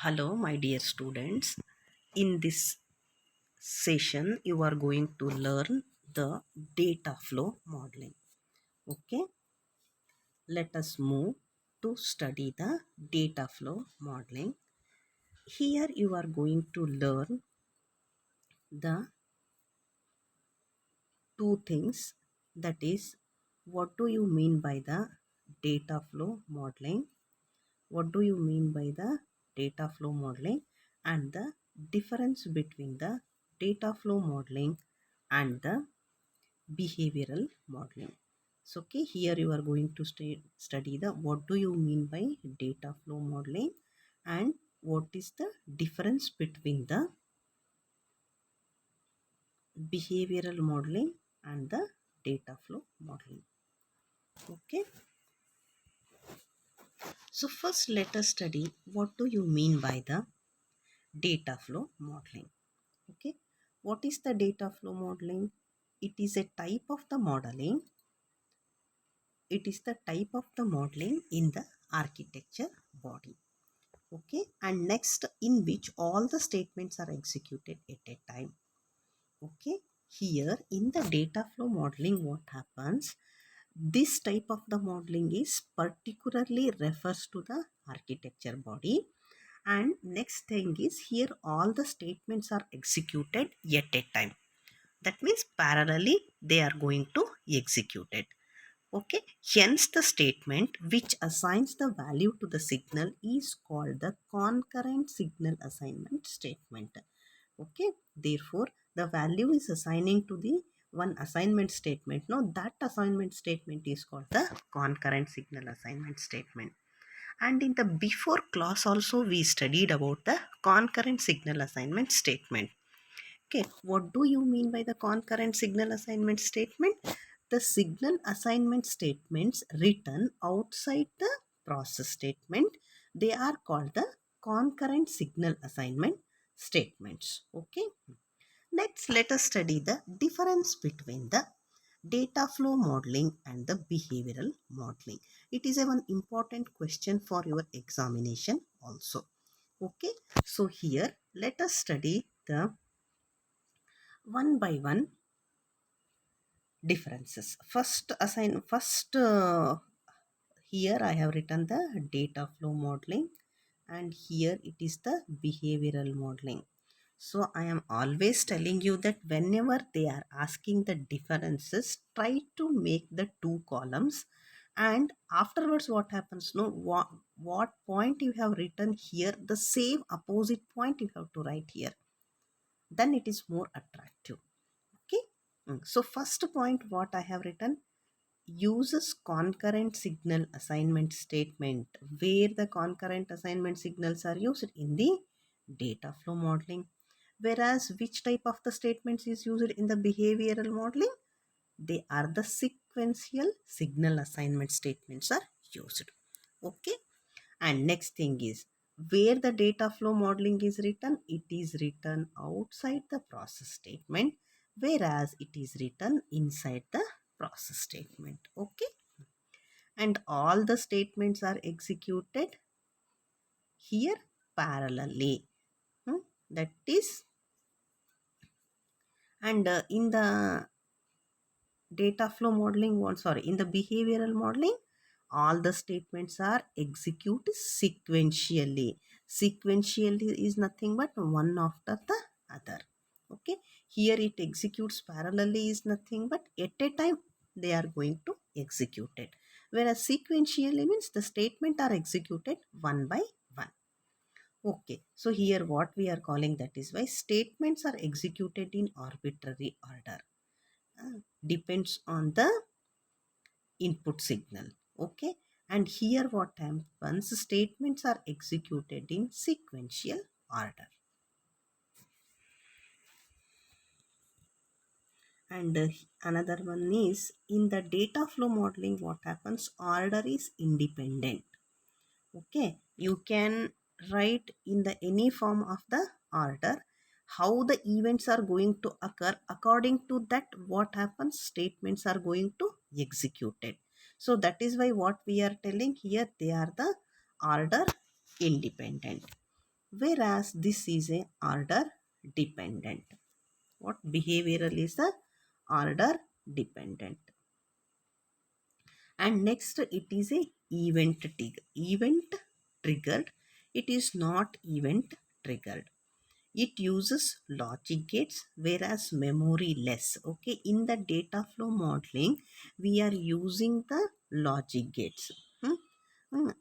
Hello, my dear students. In this session, you are going to learn the data flow modeling. Okay, let us move to study the data flow modeling. Here, you are going to learn the two things, that is, what do you mean by the data flow modeling? What do you mean by the data flow modeling and the difference between the data flow modeling and the behavioral modeling? So, okay, here you are going to study the what do you mean by data flow modeling and what is the difference between the behavioral modeling and the data flow modeling. Okay, so first let us study what do you mean by the data flow modeling. Okay, what is the data flow modeling? It is a type of the modeling. It is the type of the modeling in the architecture body. Okay, and next, in which all the statements are executed at a time. Okay, here in the data flow modeling, what happens? This type of the modeling is particularly refers to the architecture body. And next thing is, here all the statements are executed at a time. That means parallelly they are going to execute it. Okay, hence the statement which assigns the value to the signal is called the concurrent signal assignment statement. Okay, therefore the value is assigning to the one assignment statement. Now that assignment statement is called the concurrent signal assignment statement. And in the before class also we studied about the concurrent signal assignment statement. Okay, what do you mean by the concurrent signal assignment statement? The signal assignment statements written outside the process statement, they are called the concurrent signal assignment statements. Okay, next let us study the difference between the data flow modeling and the behavioral modeling. It is a one important question for your examination also. Okay, so here let us study the one by one differences. Here I have written the data flow modeling and here it is the behavioral modeling. So I am always telling you that whenever they are asking the differences, try to make the two columns, and afterwards what happens, no, what point you have written here, the same opposite point you have to write here, then it is more attractive. Okay. So first point what I have written, uses concurrent signal assignment statement, where the concurrent assignment signals are used in the data flow modeling. Whereas which type of the statements is used in the behavioral modeling? They are the sequential signal assignment statements are used. Okay. And next thing is, where the data flow modeling is written, it is written outside the process statement, whereas it is written inside the process statement. Okay, and all the statements are executed here parallelly. That is, and in the data flow modeling, in the behavioral modeling, all the statements are executed sequentially. Sequentially is nothing but one after the other. Okay, here it executes parallelly is nothing but at a time they are going to execute it, whereas sequentially means the statement are executed one by one. Okay, so here what we are calling, that is why statements are executed in arbitrary order. Depends on the input signal. Okay, and here what happens, statements are executed in sequential order. And another one is, in the data flow modeling what happens, order is independent. Okay, you can write in the any form of the order, how the events are going to occur, according to that what happens, statements are going to executed. So that is why what we are telling here, they are the order independent. whereas this is a order dependent. What behavioral is the order dependent? And next it is a event triggered. It is not event triggered. It uses logic gates whereas memory less. Okay, in the data flow modeling we are using the logic gates.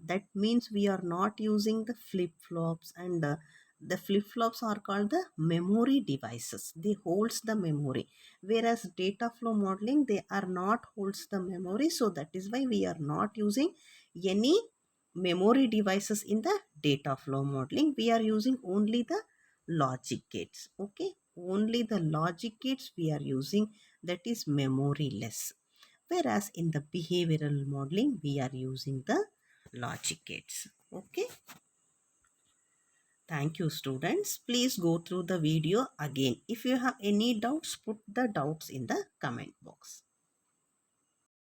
That means we are not using the flip-flops, and the flip-flops are called the memory devices. They holds the memory, whereas data flow modeling they are not holds the memory. So that is why we are not using any memory devices in the data flow modeling. We are using only the logic gates. Okay, only the logic gates we are using, that is memory less, whereas in the behavioral modeling we are using the logic gates. Okay, thank you students. Please go through the video again. If you have any doubts, put the doubts in the comment box.